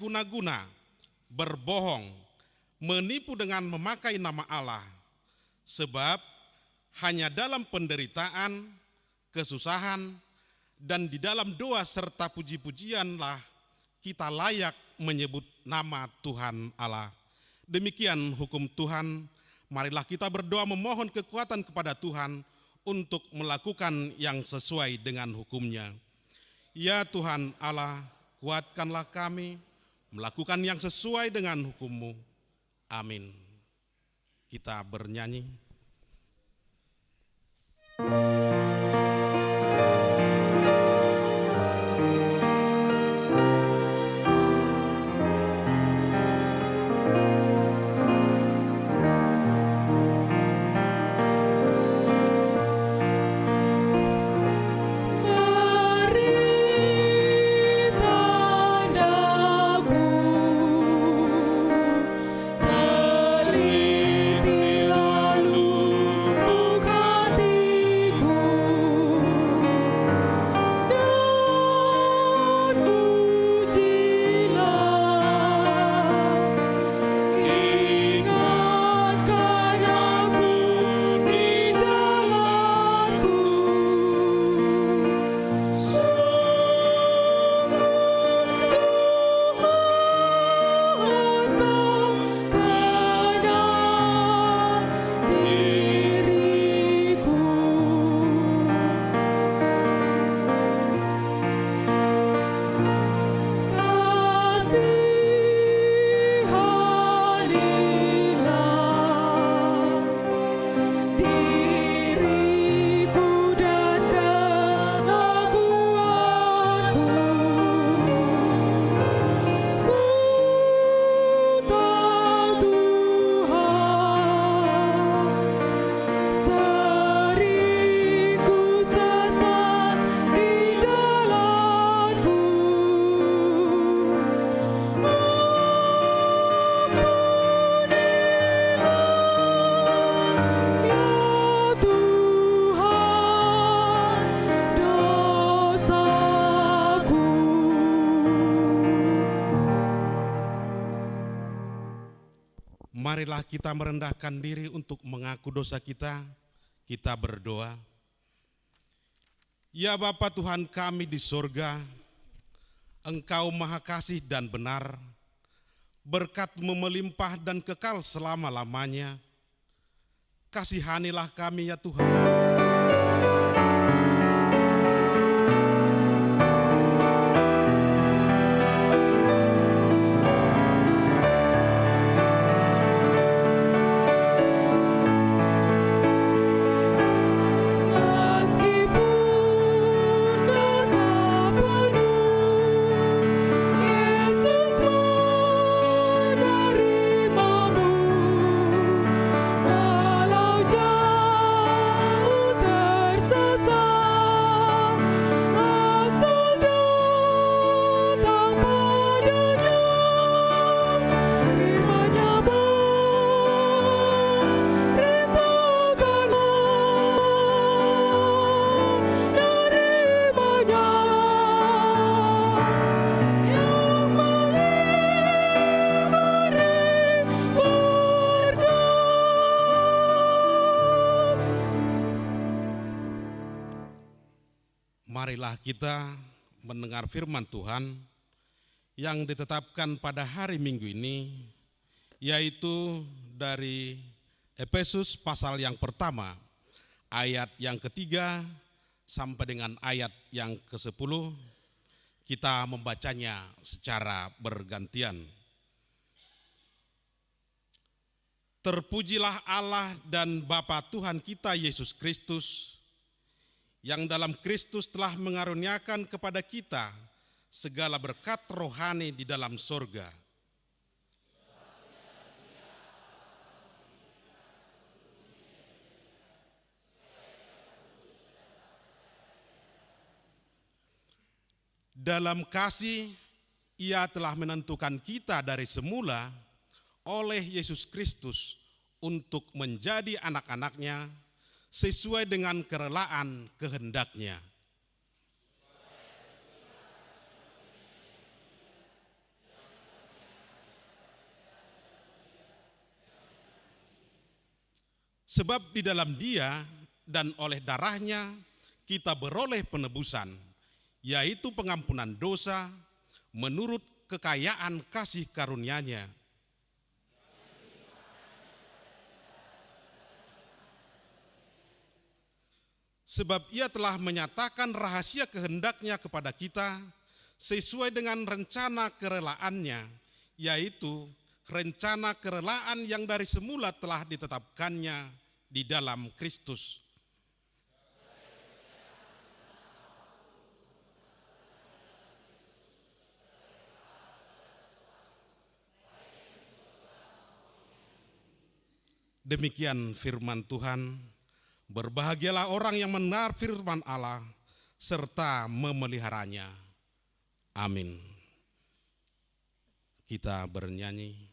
guna-guna, berbohong, menipu dengan memakai nama Allah. Sebab hanya dalam penderitaan, kesusahan, dan di dalam doa serta puji-pujianlah kita layak menyebut nama Tuhan Allah. Demikian hukum Tuhan. Marilah kita berdoa memohon kekuatan kepada Tuhan untuk melakukan yang sesuai dengan hukum-Nya. Ya Tuhan Allah, kuatkanlah kami melakukan yang sesuai dengan hukum-Mu. Amin. Kita bernyanyi. Marilah kita merendahkan diri untuk mengaku dosa kita. Kita berdoa. Ya Bapa Tuhan kami di surga, Engkau maha kasih dan benar, berkat-Mu melimpah dan kekal selama-lamanya. Kasihanilah kami ya Tuhan. Marilah kita mendengar firman Tuhan yang ditetapkan pada hari Minggu ini, yaitu dari Efesus pasal yang pertama, ayat yang ketiga sampai dengan ayat yang ke-10. Kita membacanya secara bergantian. Terpujilah Allah dan Bapa Tuhan kita Yesus Kristus, yang dalam Kristus telah mengaruniakan kepada kita segala berkat rohani di dalam sorga. Dalam kasih, Ia telah menentukan kita dari semula oleh Yesus Kristus untuk menjadi anak-anak-Nya sesuai dengan kerelaan kehendak-Nya. Sebab di dalam Dia dan oleh darahnya kita beroleh penebusan, yaitu pengampunan dosa menurut kekayaan kasih karunia-Nya. Sebab Ia telah menyatakan rahasia kehendak-Nya kepada kita sesuai dengan rencana kerelaannya, yaitu rencana kerelaan yang dari semula telah ditetapkannya di dalam Kristus. Demikian firman Tuhan. Berbahagialah orang yang mendengar firman Allah serta memeliharanya. Amin. Kita bernyanyi.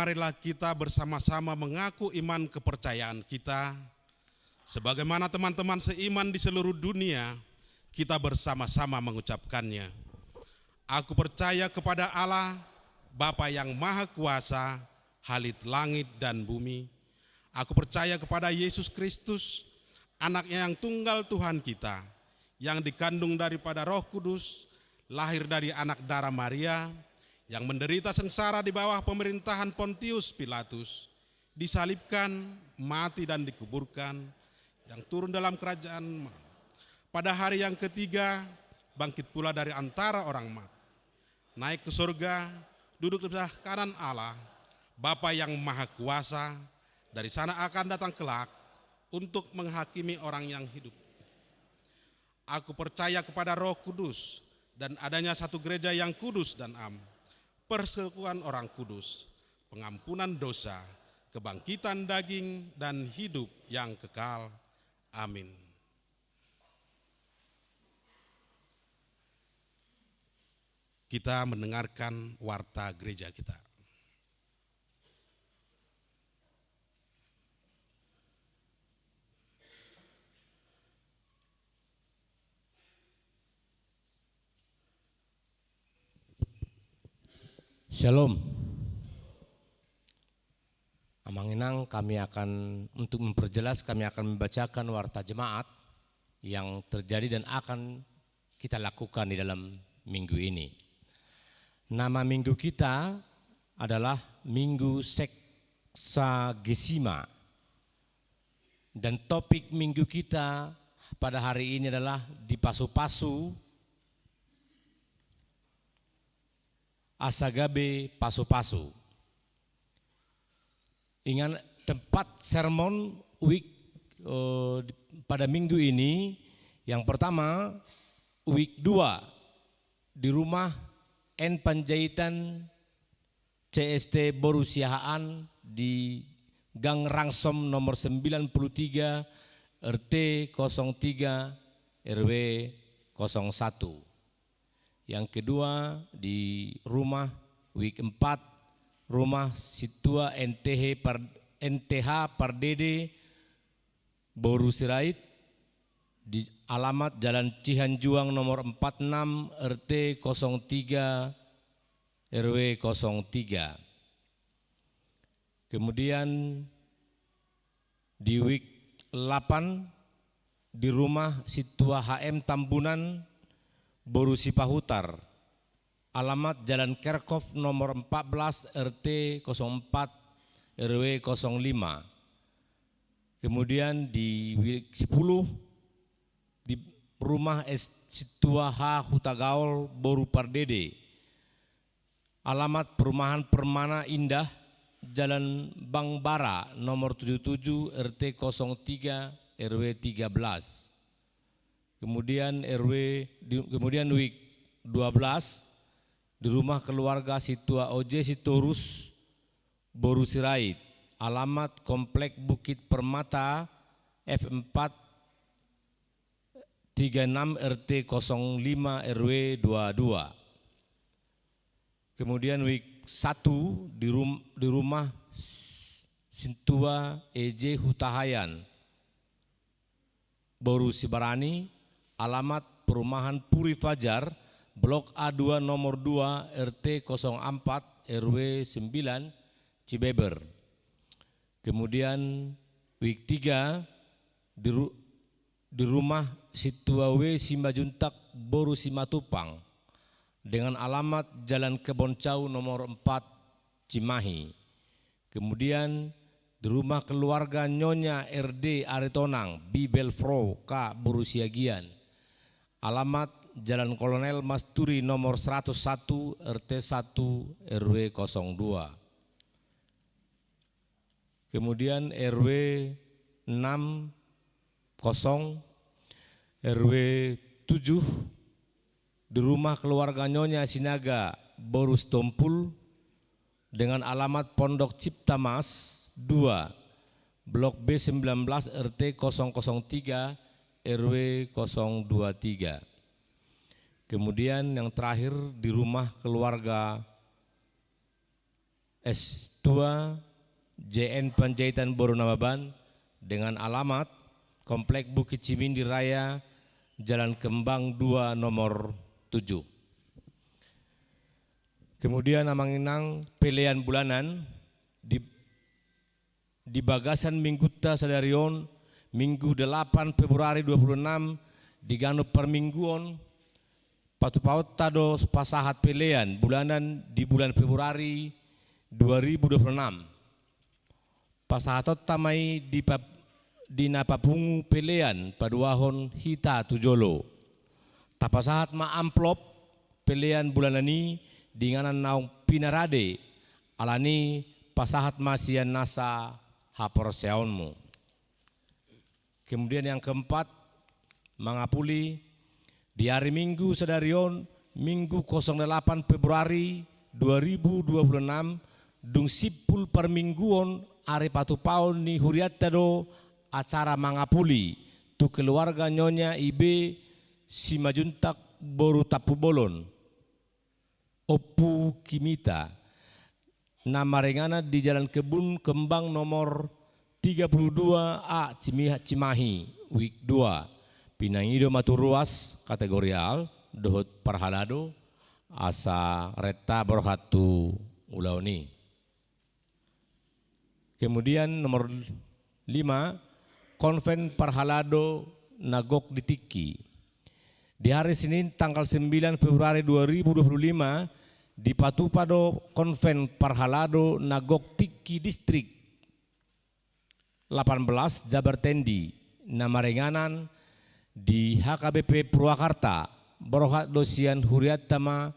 Marilah kita bersama-sama mengaku iman kepercayaan kita. Sebagaimana teman-teman seiman di seluruh dunia, kita bersama-sama mengucapkannya. Aku percaya kepada Allah, Bapa yang Maha Kuasa, Halit langit dan bumi. Aku percaya kepada Yesus Kristus, Anaknya yang tunggal Tuhan kita, yang dikandung daripada Roh Kudus, lahir dari anak darah Maria, yang menderita sengsara di bawah pemerintahan Pontius Pilatus, disalibkan, mati dan dikuburkan, yang turun dalam kerajaan pada hari yang ketiga, bangkit pula dari antara orang mati, naik ke surga, duduk di sebelah kanan Allah, Bapa yang Maha Kuasa, dari sana akan datang kelak untuk menghakimi orang yang hidup. Aku percaya kepada Roh Kudus dan adanya satu gereja yang kudus dan am, persekutuan orang kudus, pengampunan dosa, kebangkitan daging, dan hidup yang kekal. Amin. Kita mendengarkan warta gereja kita. Shalom. Amanginang kami akan untuk memperjelas kami akan membacakan warta jemaat yang terjadi dan akan kita lakukan di dalam minggu ini. Nama minggu kita adalah Minggu Seksagesima dan topik minggu kita pada hari ini adalah dipasu-pasu Asagabe Paso-Paso. Ingat tempat sermon week pada minggu ini, yang pertama week 2 di rumah N Panjaitan CST Borusiahaan di Gang Rangsom nomor 93 RT 03 RW 01. Yang kedua di rumah week 4 rumah Situa NTH Pardede Boru Sirait di alamat Jalan Cihanjuang nomor 46 RT 03 RW 03. Kemudian di week 8 di rumah Situa HM Tambunan Boru Sipahutar, alamat Jalan Kerkhof nomor 14 RT 04 RW 05. Kemudian di week 10 di rumah Situa H Hutagaol Boru Pardede, alamat Perumahan Permana Indah Jalan Bang Bara nomor 77 RT 03 RW 13. Kemudian week 12 di rumah keluarga Situa OJ Sitorus Boru Sirait, alamat Komplek Bukit Permata F4 36 RT 05 RW 22. Kemudian week 1 di rumah Sintua EJ Hutahayan Boru Sibarani, alamat Perumahan Puri Fajar Blok A2 nomor 2 RT 04 RW 9 Cibeber. Kemudian week 3 di rumah Situa W Simajuntak Boru Simatupang dengan alamat Jalan Keboncau nomor 4 Cimahi. Kemudian di rumah keluarga Nyonya RD Aritonang B Belfro K Boru Siagian, alamat Jalan Kolonel Masturi nomor 101 RT 1 RW 02. Kemudian RW 60 RW 7 di rumah keluarga Nyonya Sinaga Boru Stompul dengan alamat Pondok Cipta Mas 2 Blok B19 RT 003 RW 023. Kemudian yang terakhir di rumah keluarga S2 JN Panjaitan Boru Namaban dengan alamat Komplek Bukit Cimindi Raya Jalan Kembang 2 nomor 7. Kemudian Amanginang pilihan bulanan di Bagasan Mingguta Sadarion Minggu 8 Februari 26 di Ganu Permingguon Patupaut Tado Pasahat pilihan bulanan di bulan Februari 2026. Pasahatot tamai di Napapungu pilihan paduahon hita tujolo. Tapasahat ma amplop pilihan bulan ini dinganan naung pinarade alani pasahat masian nasa hapor seonmu. Kemudian yang keempat mangapuli di hari Minggu Sadarion Minggu 08 Februari 2026 dung sipul permingguon are patupaon ni huriat tado acara mangapuli tu keluarga Nyonya Ibe Simajuntak Boru Tapubolon Opu Kimita nama rengana di Jalan Kebun Kembang nomor 32A Cimahi week 2 Pinangido Maturuas kategorial dohot parhalado asa reta berhatu ulauni. Kemudian nomor 5 Konven Parhalado Nagok di Tiki. Di hari Senin tanggal 9 Februari 2025 di Patupado Konven Parhalado Nagok Tiki Distrik 18 Jabartendi nama renganan di HKBP Purwakarta Borohat Dosian Huriat Tama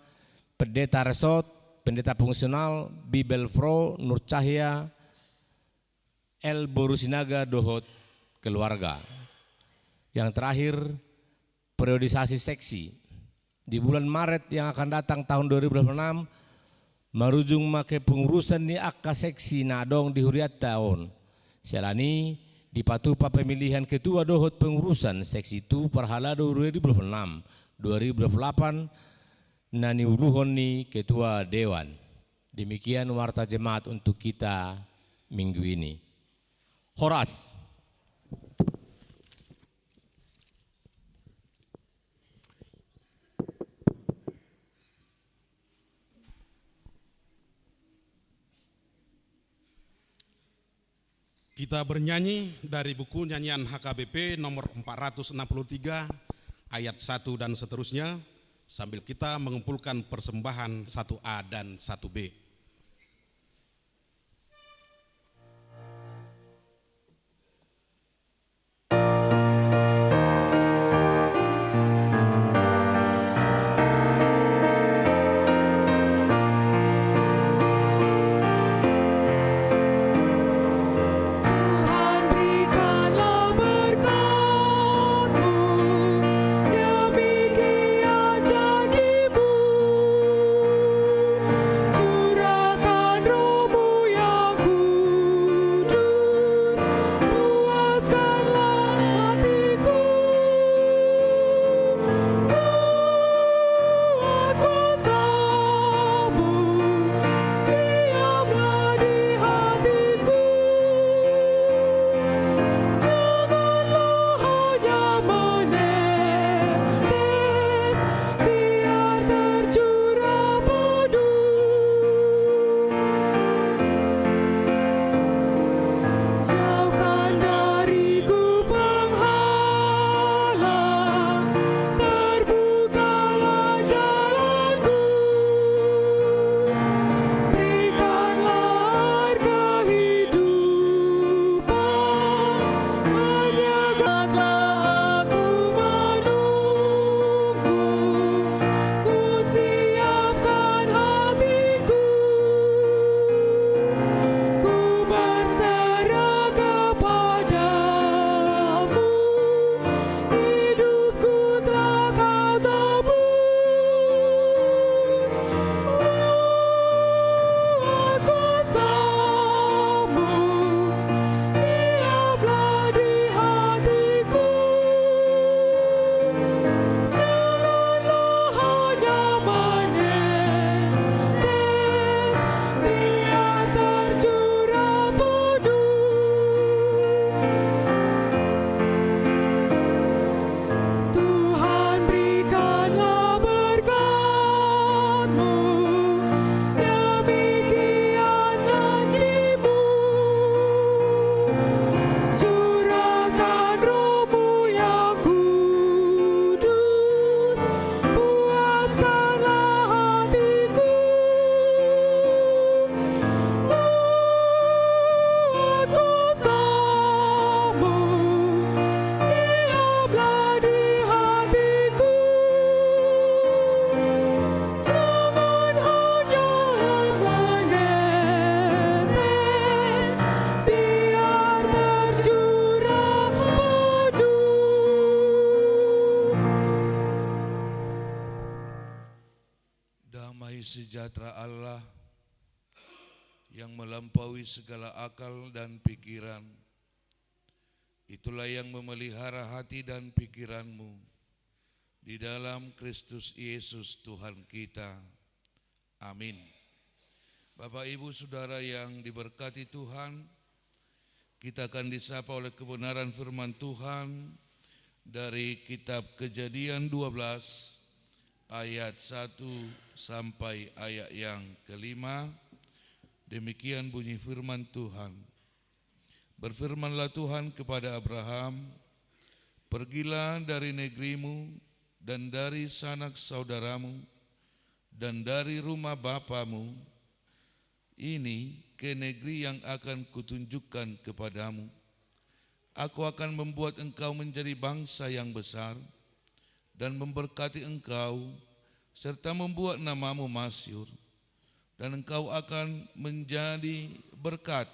Pendeta Resort pendeta fungsional Bibelfro Nur Cahya El Borusinaga Dohot keluarga. Yang terakhir, periodisasi seksi. Di bulan Maret yang akan datang tahun 2026, marujung make pengurusan di akka seksi nadong di huriat tahun. Selani dipatupa pemilihan ketua dohot pengurusan seksi itu perhala 2026-2028 nani uluhon ni ketua dewan. Demikian warta jemaat untuk kita minggu ini. Horas. Kita bernyanyi dari buku nyanyian HKBP nomor 463 ayat 1 dan seterusnya sambil kita mengumpulkan persembahan 1A dan 1B. Sejahtera Allah yang melampaui segala akal dan pikiran, itulah yang memelihara hati dan pikiranmu di dalam Kristus Yesus Tuhan kita. Amin. Bapak Ibu Saudara yang diberkati Tuhan, kita akan disapa oleh kebenaran firman Tuhan dari kitab Kejadian 12 ayat 1 sampai ayat yang ke-5. Demikian bunyi firman Tuhan. Berfirmanlah Tuhan kepada Abraham, pergilah dari negerimu dan dari sanak saudaramu dan dari rumah bapamu ini ke negeri yang akan kutunjukkan kepadamu. Aku akan membuat engkau menjadi bangsa yang besar dan memberkati engkau serta membuat namamu masyhur. dan engkau akan menjadi berkat.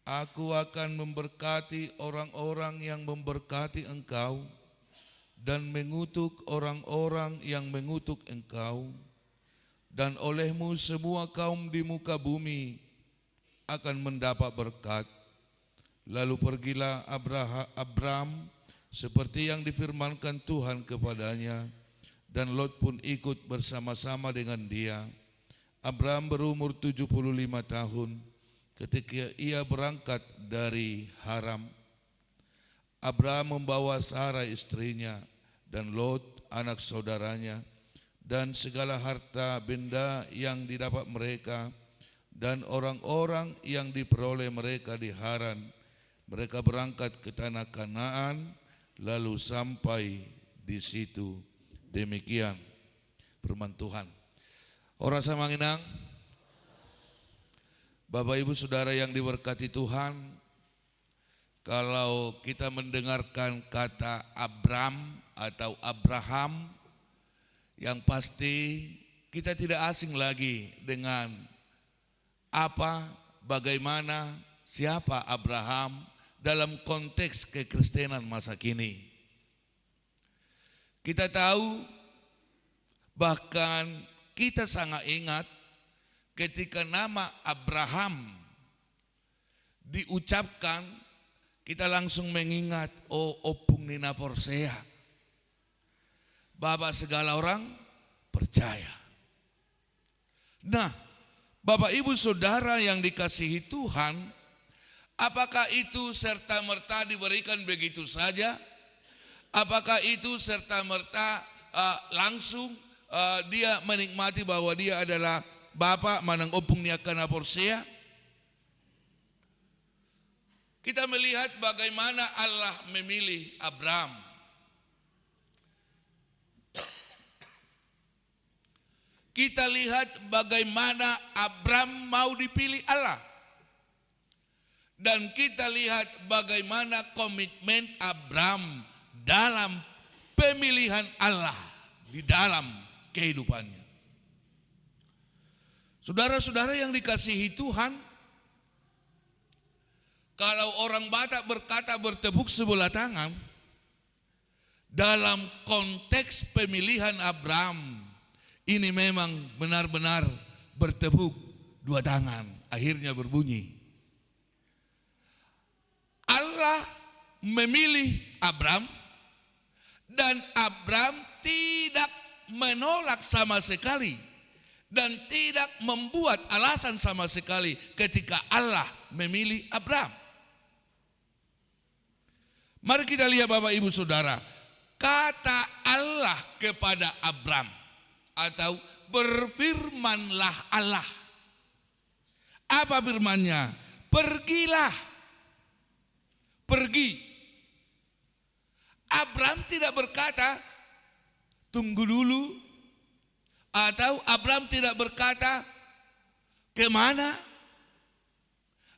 Aku akan memberkati orang-orang yang memberkati engkau dan mengutuk orang-orang yang mengutuk engkau. Dan olehmu semua kaum di muka bumi akan mendapat berkat. Lalu pergilah Abram seperti yang difirmankan Tuhan kepadanya, dan Lot pun ikut bersama-sama dengan dia. Abram berumur 75 tahun ketika ia berangkat dari Haram. Abram membawa Sarah istrinya dan Lot anak saudaranya dan segala harta benda yang didapat mereka dan orang-orang yang diperoleh mereka di Haran. Mereka berangkat ke tanah Kanaan lalu sampai di situ. Demikian firman Tuhan. Ora samanginang, Bapak Ibu Saudara yang diberkati Tuhan, kalau kita mendengarkan kata Abram atau Abraham, yang pasti kita tidak asing lagi dengan apa, bagaimana, siapa Abraham dalam konteks kekristenan masa kini. Kita tahu, bahkan kita sangat ingat ketika nama Abraham diucapkan, kita langsung mengingat, oh opung nina porsea, Bapak segala orang percaya. Nah, Bapak Ibu Saudara yang dikasihi Tuhan, apakah itu serta-merta diberikan begitu saja? Apakah itu serta-merta langsung dia menikmati bahwa dia adalah Bapak manang opung niakana porsea? Kita melihat bagaimana Allah memilih Abram. Kita lihat bagaimana Abram mau dipilih Allah. Dan kita lihat bagaimana komitmen Abram dalam pemilihan Allah di dalam kehidupannya. Saudara-saudara yang dikasihi Tuhan, kalau orang Batak berkata bertepuk sebelah tangan, dalam konteks pemilihan Abram, ini memang benar-benar bertepuk dua tangan, akhirnya berbunyi. Allah memilih Abram dan Abram tidak menolak sama sekali dan tidak membuat alasan sama sekali ketika Allah memilih Abram. Mari kita lihat Bapak Ibu Saudara, kata Allah kepada Abram atau berfirmanlah Allah. Apa firman-Nya? Pergilah. Pergi. Abram tidak berkata tunggu dulu, atau Abram tidak berkata kemana.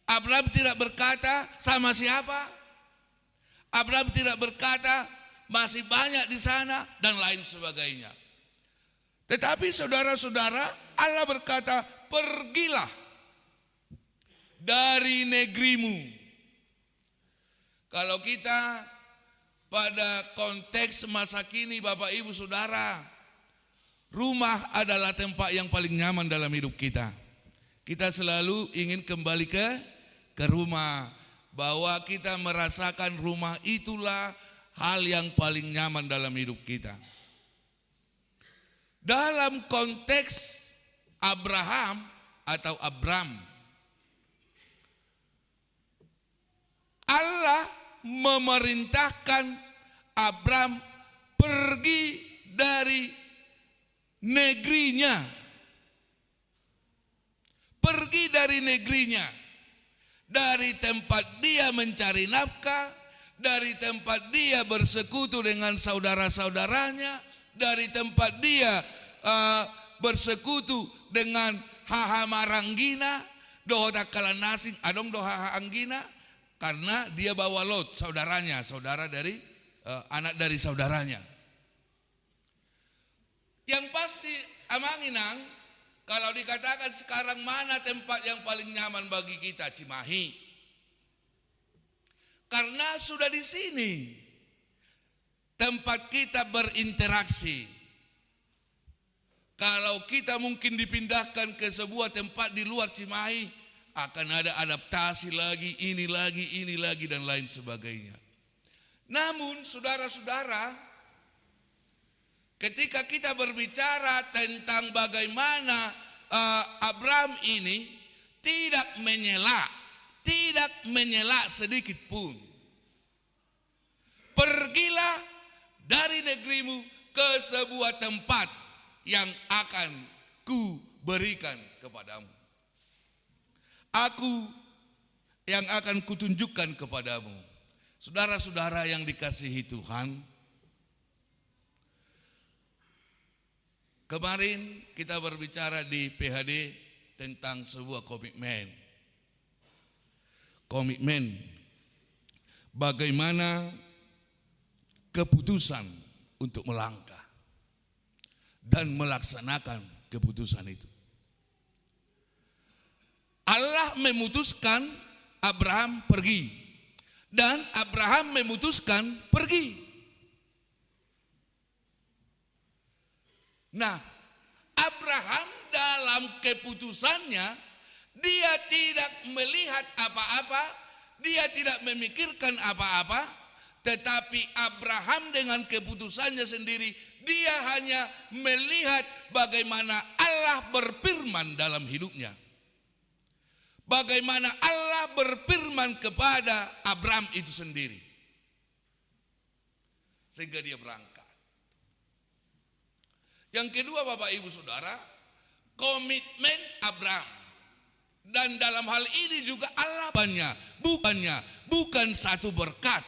Abram tidak berkata sama siapa. Abram tidak berkata masih banyak di sana dan lain sebagainya. Tetapi saudara-saudara, Allah berkata, pergilah dari negerimu. Kalau kita pada konteks masa kini Bapak Ibu Saudara, rumah adalah tempat yang paling nyaman dalam hidup kita. Kita selalu ingin kembali ke rumah, bahwa kita merasakan rumah itulah hal yang paling nyaman dalam hidup kita. Dalam konteks Abraham atau Abram, Allah memerintahkan Abram pergi dari negerinya. Pergi dari negerinya. Dari tempat dia mencari nafkah, dari tempat dia bersekutu dengan saudara-saudaranya, dari tempat dia bersekutu dengan haha maranggina, doa takalan nasing, adong doha anggina, karena dia bawa Lot, saudaranya, saudara dari anak dari saudaranya. Yang pasti amanginang, Kalau dikatakan sekarang mana tempat yang paling nyaman bagi kita? Cimahi. Karena sudah di sini tempat kita berinteraksi. Kalau kita mungkin dipindahkan ke sebuah tempat di luar Cimahi, akan ada adaptasi lagi, ini lagi, dan lain sebagainya. Namun saudara-saudara, ketika kita berbicara tentang bagaimana Abraham ini tidak menyela sedikit pun. Pergilah dari negerimu ke sebuah tempat yang akan ku berikan kepadamu. Aku yang akan kutunjukkan kepadamu. Saudara-saudara yang dikasihi Tuhan, kemarin kita berbicara di PHD tentang sebuah komitmen. Komitmen bagaimana keputusan untuk melangkah dan melaksanakan keputusan itu. Allah memutuskan Abraham pergi dan Abraham memutuskan pergi. Nah, Abraham dalam keputusannya dia tidak melihat apa-apa, dia tidak memikirkan apa-apa, tetapi Abraham dengan keputusannya sendiri dia hanya melihat bagaimana Allah berfirman dalam hidupnya. Bagaimana Allah berfirman kepada Abraham itu sendiri. Sehingga dia berangkat. Yang kedua Bapak Ibu Saudara, komitmen Abraham. Dan dalam hal ini juga Allah bukan satu berkat.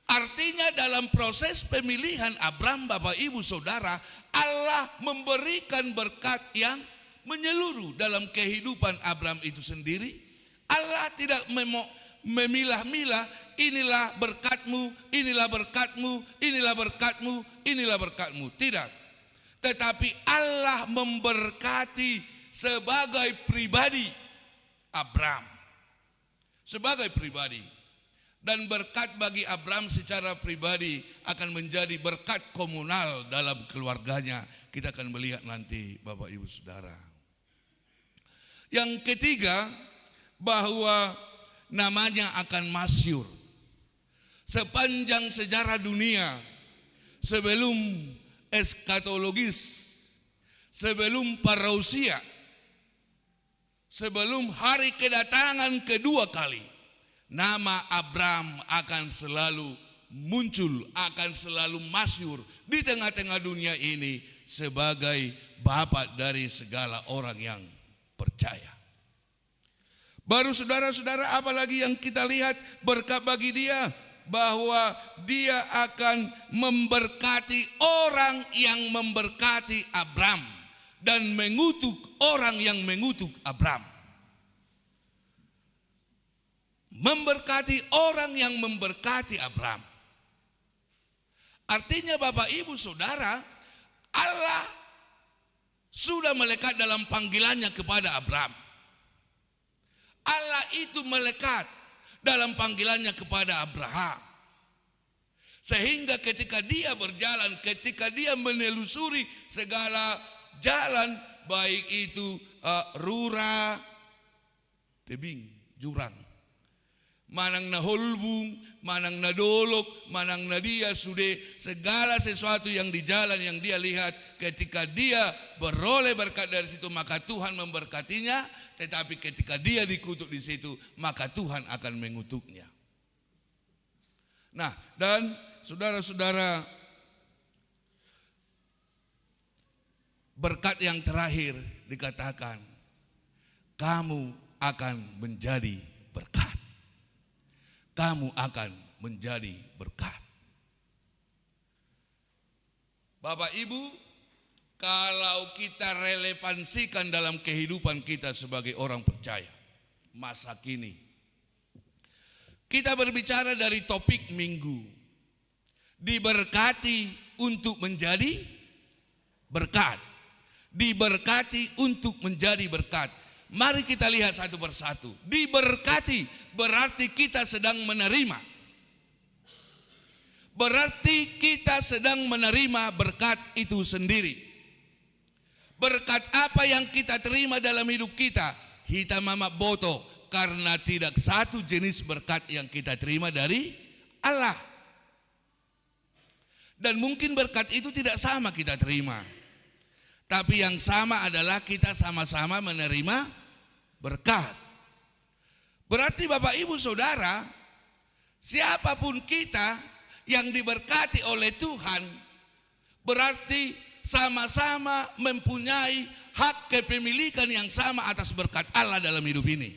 Artinya dalam proses pemilihan Abraham Bapak Ibu Saudara, Allah memberikan berkat yang menyeluruh dalam kehidupan Abraham itu sendiri. Allah tidak memilah-milah, inilah berkatmu, inilah berkatmu, inilah berkatmu, inilah berkatmu. Tidak. Tetapi Allah memberkati sebagai pribadi Abraham. Sebagai pribadi. Dan berkat bagi Abraham secara pribadi akan menjadi berkat komunal dalam keluarganya. Kita akan melihat nanti Bapak Ibu Saudara. Yang ketiga, bahwa namanya akan masyhur. Sepanjang sejarah dunia, sebelum eskatologis, sebelum parousia, sebelum hari kedatangan kedua kali, nama Abraham akan selalu muncul, akan selalu masyhur di tengah-tengah dunia ini sebagai bapak dari segala orang yang percaya. Baru saudara-saudara, apalagi yang kita lihat berkat bagi dia, bahwa dia akan memberkati orang yang memberkati Abraham dan mengutuk orang yang mengutuk Abraham. Memberkati orang yang memberkati Abraham. Artinya Bapak Ibu Saudara, Allah sudah melekat dalam panggilannya kepada Abraham. Allah itu melekat dalam panggilannya kepada Abraham. Sehingga ketika dia berjalan, ketika dia menelusuri segala jalan, baik itu rura, tebing, jurang, manang na holbung, manang na dolok, manang na dia sudah segala sesuatu yang di jalan yang dia lihat, ketika dia beroleh berkat dari situ maka Tuhan memberkatinya, tetapi ketika dia dikutuk di situ maka Tuhan akan mengutuknya. Nah, dan saudara-saudara, berkat yang terakhir dikatakan kamu akan menjadi berkat. Kamu akan menjadi berkat. Bapak Ibu, kalau kita relevansikan dalam kehidupan kita sebagai orang percaya masa kini, kita berbicara dari topik minggu, diberkati untuk menjadi berkat, Diberkati untuk menjadi berkat. Mari kita lihat satu persatu. Diberkati berarti kita sedang menerima. Berarti kita sedang menerima berkat itu sendiri. Berkat apa yang kita terima dalam hidup kita? Hita mama boto, karena tidak satu jenis berkat yang kita terima dari Allah. Dan mungkin berkat itu tidak sama kita terima. Tapi yang sama adalah kita sama-sama menerima berkat. Berarti Bapak Ibu Saudara, siapapun kita yang diberkati oleh Tuhan, berarti sama-sama mempunyai hak kepemilikan yang sama atas berkat Allah dalam hidup ini.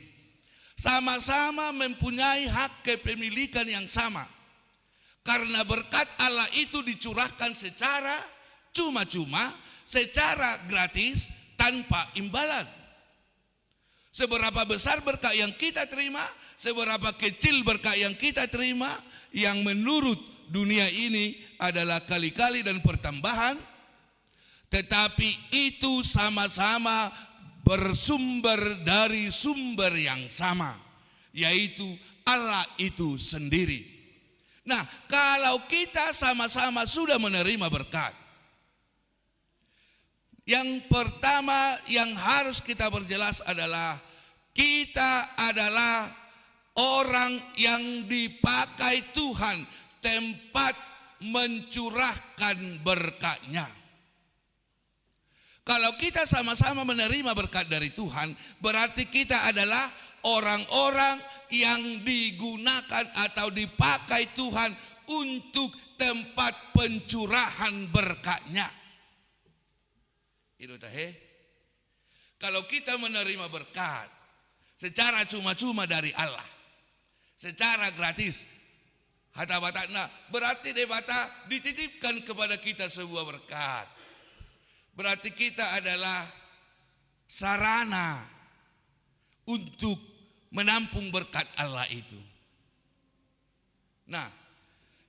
Sama-sama mempunyai hak kepemilikan yang sama. Karena berkat Allah itu dicurahkan secara cuma-cuma, secara gratis, tanpa imbalan. Seberapa besar berkat yang kita terima, seberapa kecil berkat yang kita terima, yang menurut dunia ini adalah kali-kali dan pertambahan, tetapi itu sama-sama bersumber dari sumber yang sama, yaitu Allah itu sendiri. Nah, kalau kita sama-sama sudah menerima berkat, yang pertama yang harus kita perjelas adalah kita adalah orang yang dipakai Tuhan tempat mencurahkan berkat-Nya. Kalau kita sama-sama menerima berkat dari Tuhan, berarti kita adalah orang-orang yang digunakan atau dipakai Tuhan untuk tempat pencurahan berkat-Nya. Itu teh. Kalau kita menerima berkat secara cuma-cuma dari Allah, secara gratis, hata batana, berarti debata dititipkan kepada kita sebuah berkat. Berarti kita adalah sarana untuk menampung berkat Allah itu. Nah,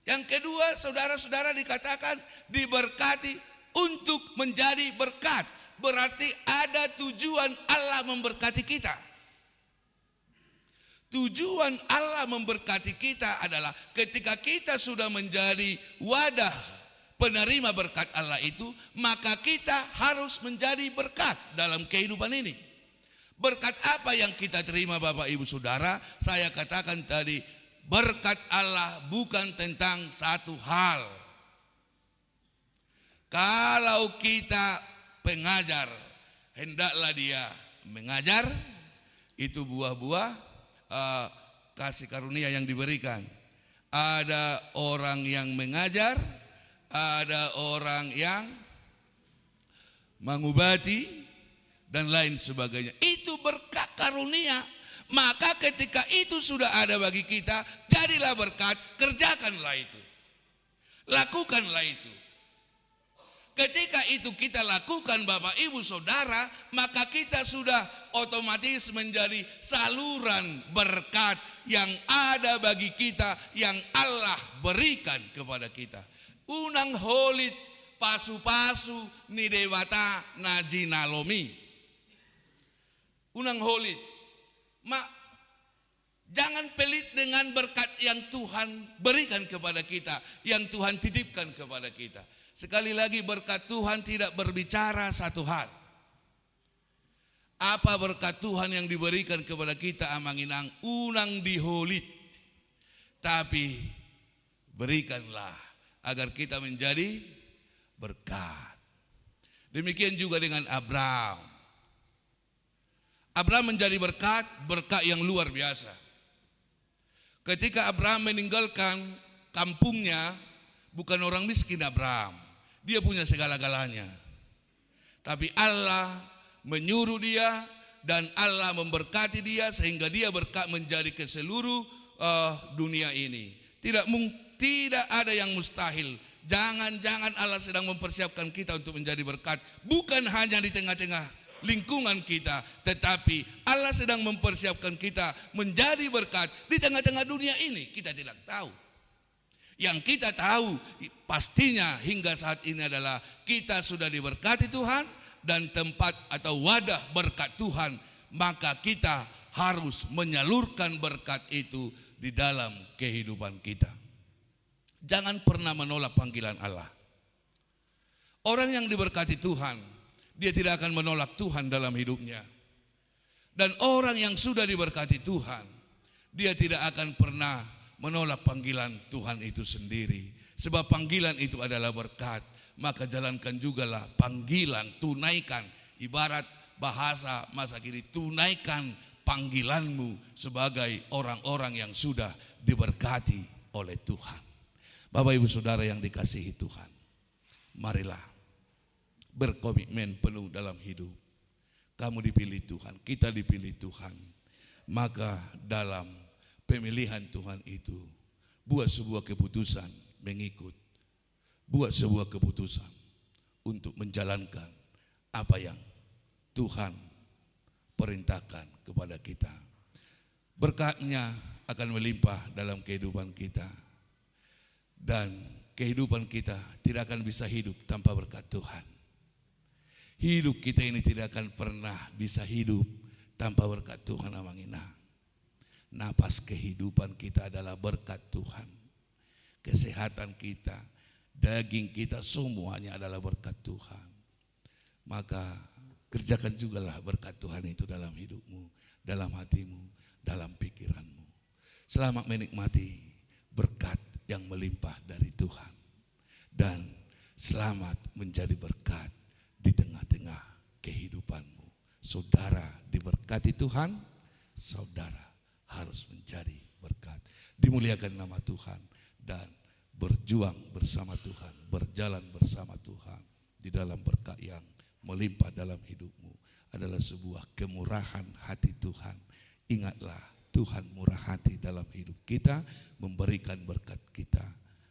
yang kedua, saudara-saudara, dikatakan diberkati untuk menjadi berkat. Berarti ada tujuan Allah memberkati kita. Tujuan Allah memberkati kita adalah ketika kita sudah menjadi wadah penerima berkat Allah itu, maka kita harus menjadi berkat dalam kehidupan ini. Berkat apa yang kita terima Bapak Ibu Saudara? Saya katakan tadi, berkat Allah bukan tentang satu hal. Kalau kita pengajar, hendaklah dia mengajar, itu buah-buah kasih karunia yang diberikan. Ada orang yang mengajar, ada orang yang mengobati, dan lain sebagainya. Itu berkat karunia. Maka ketika itu sudah ada bagi kita, jadilah berkat, kerjakanlah itu. Lakukanlah itu. Ketika itu kita lakukan Bapak Ibu Saudara, maka kita sudah otomatis menjadi saluran berkat yang ada bagi kita, yang Allah berikan kepada kita. Unang holit pasu-pasu ni dewata najinalomi. Unang holit. Jangan pelit dengan berkat yang Tuhan berikan kepada kita, yang Tuhan titipkan kepada kita. Sekali lagi, berkat Tuhan tidak berbicara satu hal. Apa berkat Tuhan yang diberikan kepada kita amanginang unang diholit. Tapi berikanlah agar kita menjadi berkat. Demikian juga dengan Abraham. Abraham menjadi berkat yang luar biasa. Ketika Abraham meninggalkan kampungnya, bukan orang miskin Abraham. Dia punya segala-galanya. Tapi Allah menyuruh dia dan Allah memberkati dia sehingga dia berkat menjadi ke seluruh dunia ini. Tidak ada yang mustahil. Jangan-jangan Allah sedang mempersiapkan kita untuk menjadi berkat. Bukan hanya di tengah-tengah lingkungan kita, tetapi Allah sedang mempersiapkan kita menjadi berkat di tengah-tengah dunia ini. Kita tidak tahu. Yang kita tahu pastinya hingga saat ini adalah kita sudah diberkati Tuhan, dan tempat atau wadah berkat Tuhan, maka kita harus menyalurkan berkat itu di dalam kehidupan kita. Jangan pernah menolak panggilan Allah. Orang yang diberkati Tuhan, dia tidak akan menolak Tuhan dalam hidupnya. Dan orang yang sudah diberkati Tuhan, dia tidak akan pernah menolak panggilan Tuhan itu sendiri. Sebab panggilan itu adalah berkat, maka jalankan jugalah panggilan, tunaikan. Ibarat bahasa masa kini, tunaikan panggilanmu sebagai orang-orang yang sudah diberkati oleh Tuhan. Bapak Ibu Saudara yang dikasihi Tuhan, marilah berkomitmen penuh dalam hidup. Kamu dipilih Tuhan, kita dipilih Tuhan. Maka dalam pemilihan Tuhan itu, buat sebuah keputusan mengikut. Buat sebuah keputusan untuk menjalankan apa yang Tuhan perintahkan kepada kita. Berkatnya akan melimpah dalam kehidupan kita. Dan kehidupan kita tidak akan bisa hidup tanpa berkat Tuhan. Hidup kita ini tidak akan pernah bisa hidup tanpa berkat Tuhan, Amangina. Napas kehidupan kita adalah berkat Tuhan. Kesehatan kita, daging kita, semuanya adalah berkat Tuhan. Maka kerjakan jugalah berkat Tuhan itu dalam hidupmu, dalam hatimu, dalam pikiranmu. Selamat menikmati berkat yang melimpah dari Tuhan. Dan selamat menjadi berkat di tengah-tengah kehidupanmu. Saudara diberkati Tuhan, saudara harus menjadi berkat. Dimuliakan nama Tuhan dan berjuang bersama Tuhan, berjalan bersama Tuhan di dalam berkat yang melimpah dalam hidupmu adalah sebuah kemurahan hati Tuhan. Ingatlah, Tuhan murah hati dalam hidup kita, memberikan berkat kita,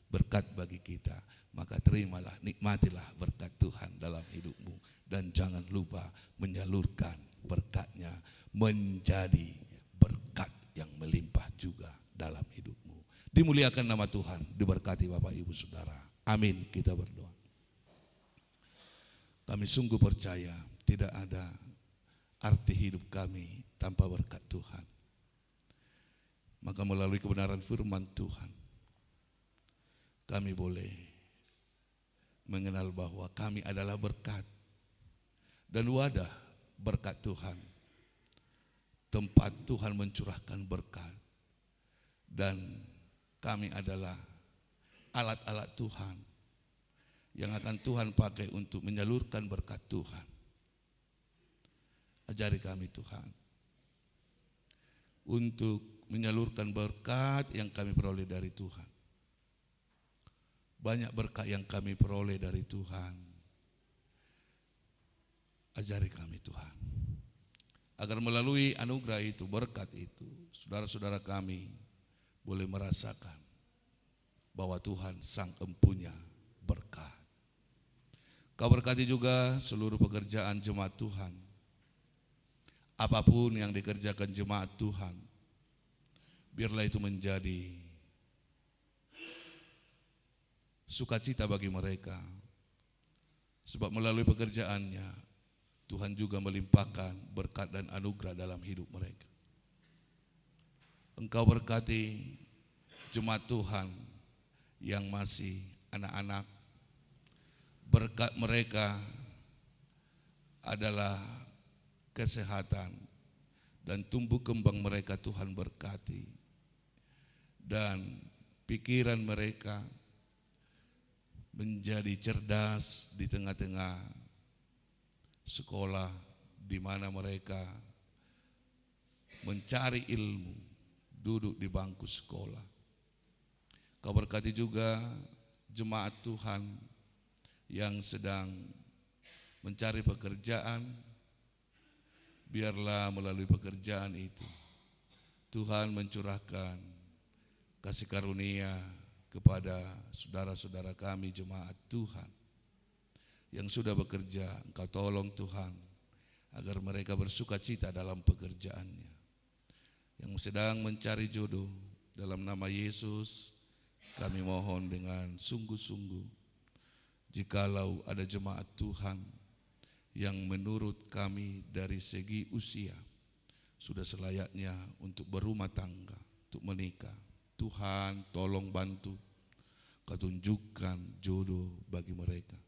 berkat bagi kita. Maka terimalah, nikmatilah berkat Tuhan dalam hidupmu. Dan jangan lupa menyalurkan berkatnya menjadi berkat yang melimpah juga dalam hidupmu. Dimuliakan nama Tuhan, diberkati Bapak Ibu Saudara. Amin, kita berdoa. Kami sungguh percaya tidak ada arti hidup kami tanpa berkat Tuhan. Maka melalui kebenaran firman Tuhan, kami boleh mengenal bahwa kami adalah berkat dan wadah berkat Tuhan. Tempat Tuhan mencurahkan berkat. Dan kami adalah alat-alat Tuhan yang akan Tuhan pakai untuk menyalurkan berkat Tuhan. Ajari kami Tuhan untuk menyalurkan berkat yang kami peroleh dari Tuhan. Banyak berkat yang kami peroleh dari Tuhan. Ajari kami Tuhan, agar melalui anugerah itu, berkat itu, saudara-saudara kami boleh merasakan bahwa Tuhan sang empunya berkat. Kau berkati juga seluruh pekerjaan jemaat Tuhan. Apapun yang dikerjakan jemaat Tuhan, biarlah itu menjadi sukacita bagi mereka. Sebab melalui pekerjaannya Tuhan juga melimpahkan berkat dan anugerah dalam hidup mereka. Engkau berkati jemaat Tuhan yang masih anak-anak. Berkat mereka adalah kesehatan dan tumbuh kembang mereka Tuhan berkati. Dan pikiran mereka menjadi cerdas di tengah-tengah sekolah di mana mereka mencari ilmu, duduk di bangku sekolah. Kau berkati juga jemaat Tuhan yang sedang mencari pekerjaan. Biarlah melalui pekerjaan itu Tuhan mencurahkan kasih karunia kepada saudara-saudara kami jemaat Tuhan yang sudah bekerja. Engkau tolong Tuhan agar mereka bersukacita dalam pekerjaannya. Yang sedang mencari jodoh, dalam nama Yesus kami mohon dengan sungguh-sungguh, jikalau ada jemaat Tuhan yang menurut kami dari segi usia sudah selayaknya untuk berumah tangga, untuk menikah. Tuhan tolong bantu, Kau tunjukkan jodoh bagi mereka.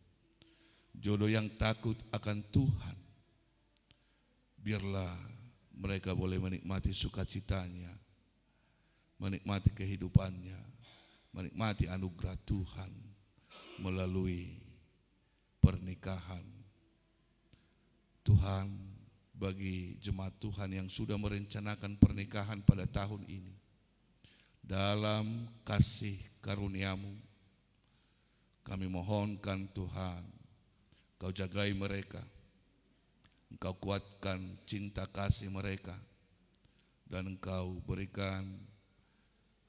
Jodoh yang takut akan Tuhan. Biarlah mereka boleh menikmati sukacitanya, menikmati kehidupannya, menikmati anugerah Tuhan melalui pernikahan. Tuhan, bagi jemaat Tuhan yang sudah merencanakan pernikahan pada tahun ini, dalam kasih karunia-Mu, kami mohonkan Tuhan, Kau jagai mereka, Engkau kuatkan cinta kasih mereka, dan Engkau berikan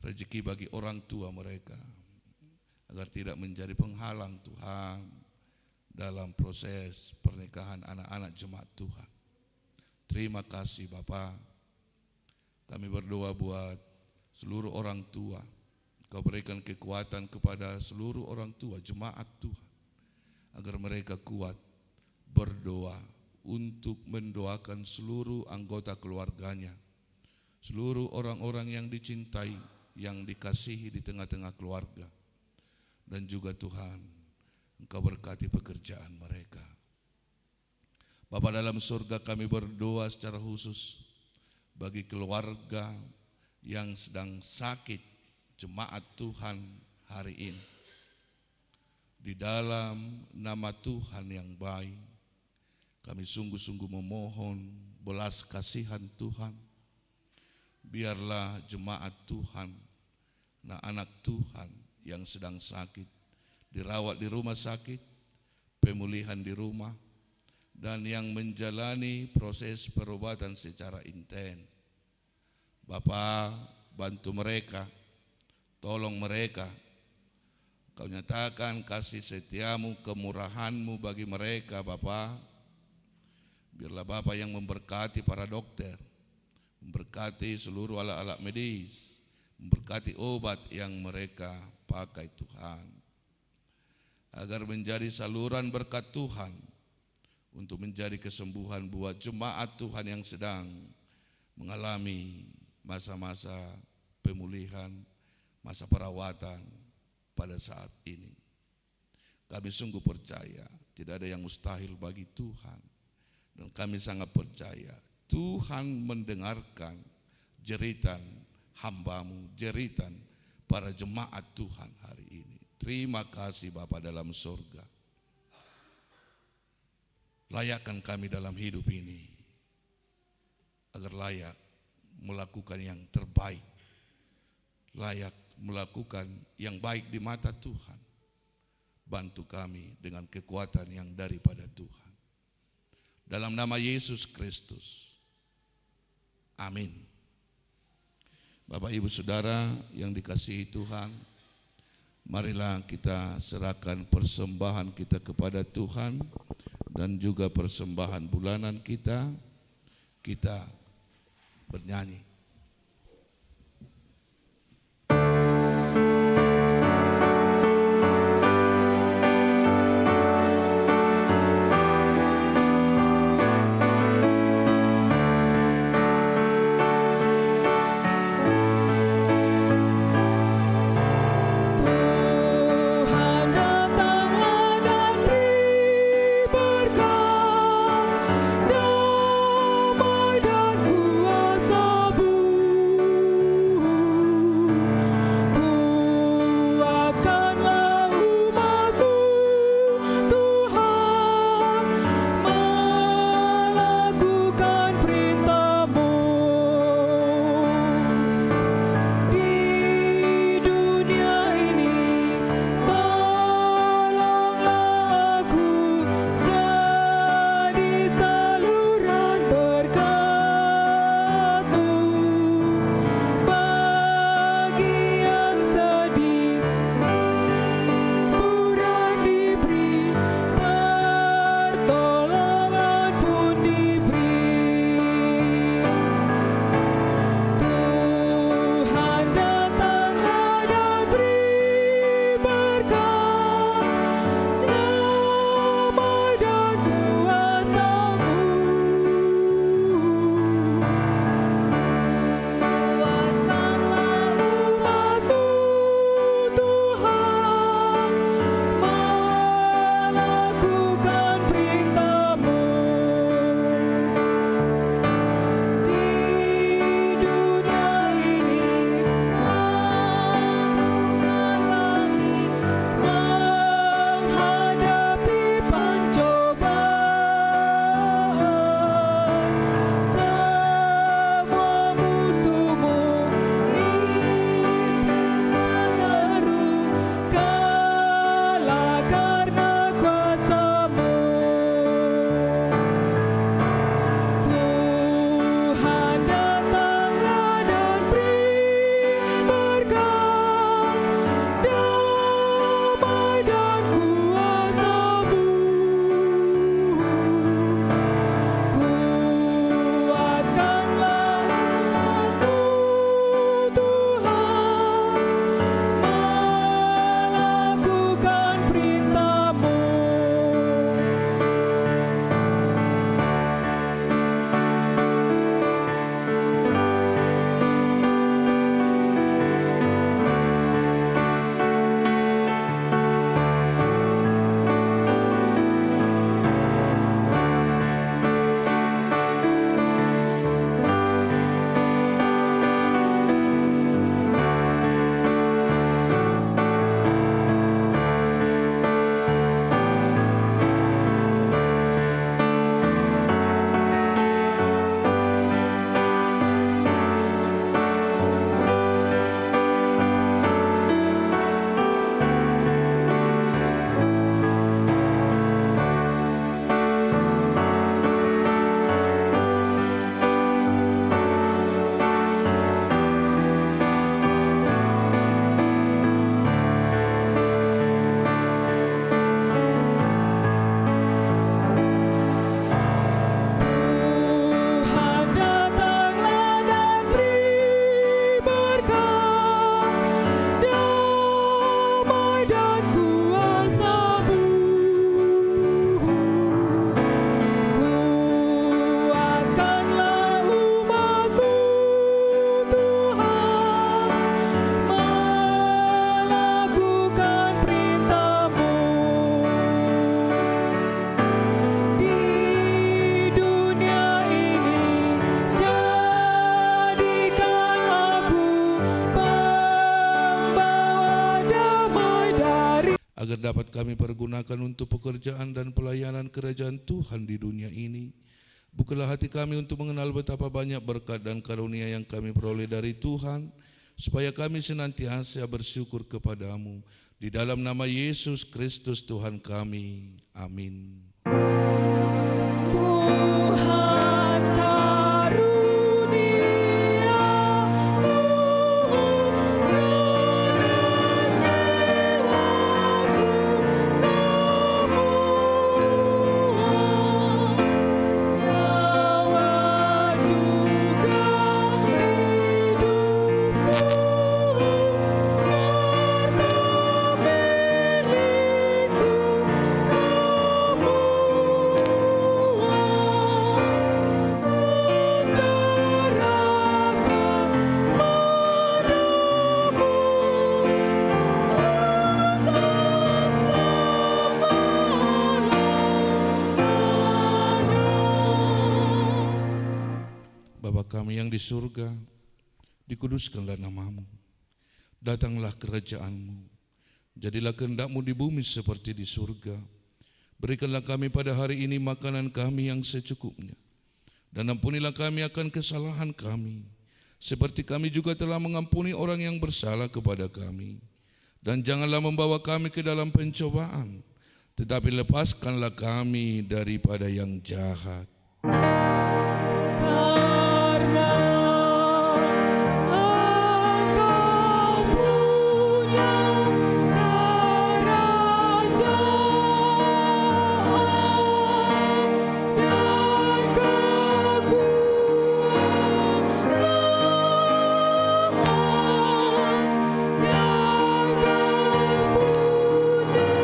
rezeki bagi orang tua mereka, agar tidak menjadi penghalang Tuhan dalam proses pernikahan anak-anak jemaat Tuhan. Terima kasih Bapa. Kami berdoa buat seluruh orang tua. Kau berikan kekuatan kepada seluruh orang tua jemaat Tuhan, agar mereka kuat berdoa untuk mendoakan seluruh anggota keluarganya, seluruh orang-orang yang dicintai, yang dikasihi di tengah-tengah keluarga. Dan juga Tuhan, Engkau berkati pekerjaan mereka. Bapa dalam surga, kami berdoa secara khusus bagi keluarga yang sedang sakit, jemaat Tuhan hari ini. Di dalam nama Tuhan yang baik, kami sungguh-sungguh memohon belas kasihan Tuhan. Biarlah jemaat Tuhan, anak-anak Tuhan yang sedang sakit, dirawat di rumah sakit, pemulihan di rumah, dan yang menjalani proses perobatan secara intens. Bapa, bantu mereka, tolong mereka. Kau nyatakan kasih setia-Mu, kemurahan-Mu bagi mereka Bapa. Biarlah Bapa yang memberkati para dokter, memberkati seluruh alat-alat medis, memberkati obat yang mereka pakai Tuhan, agar menjadi saluran berkat Tuhan untuk menjadi kesembuhan buat jemaat Tuhan yang sedang mengalami masa-masa pemulihan, masa perawatan pada saat ini. Kami sungguh percaya tidak ada yang mustahil bagi Tuhan, dan kami sangat percaya Tuhan mendengarkan jeritan hamba-Mu, jeritan para jemaat Tuhan hari ini. Terima kasih Bapa dalam surga. Layakkan kami dalam hidup ini agar layak melakukan yang terbaik, layak melakukan yang baik di mata Tuhan. Bantu kami dengan kekuatan yang daripada Tuhan. Dalam nama Yesus Kristus. Amin. Bapak Ibu Saudara yang dikasihi Tuhan, marilah kita serahkan persembahan kita kepada Tuhan dan juga persembahan bulanan kita. Kita bernyanyi. Damai dan kuasa dapat kami pergunakan untuk pekerjaan dan pelayanan kerajaan Tuhan di dunia ini. Bukalah hati kami untuk mengenal betapa banyak berkat dan karunia yang kami peroleh dari Tuhan, supaya kami senantiasa bersyukur kepadamu. Di dalam nama Yesus Kristus Tuhan kami. Amin. Tuhan karuniamu, jiwaku semua, nyawa juga hidupku, harta milikku semua. Bapa kami yang di surga, dikuduskanlah namamu. Datanglah kerajaanmu. Jadilah kehendak-Mu di bumi seperti di surga. Berikanlah kami pada hari ini makanan kami yang secukupnya. Dan ampunilah kami akan kesalahan kami, seperti kami juga telah mengampuni orang yang bersalah kepada kami. Dan janganlah membawa kami ke dalam pencobaan, tetapi lepaskanlah kami daripada yang jahat. Karena Engkau punya kerajaan dan kekuasaan dan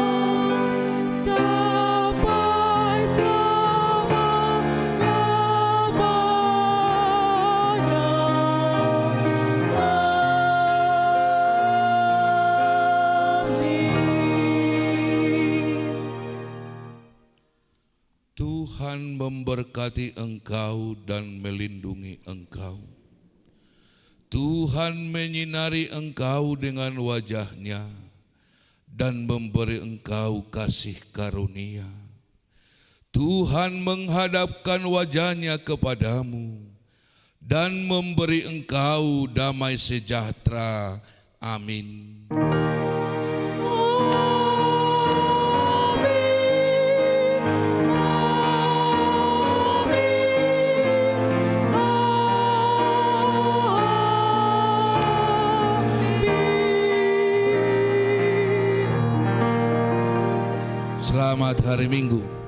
kemuliaan sampai selama-lamanya. Amin. Tuhan memberkati engkau dan melindungi engkau. Tuhan menyinari engkau dengan wajah-Nya dan memberi engkau kasih karunia. Tuhan menghadapkan wajah-Nya kepadamu dan memberi engkau damai sejahtera. Amin. Selamat hari Minggu.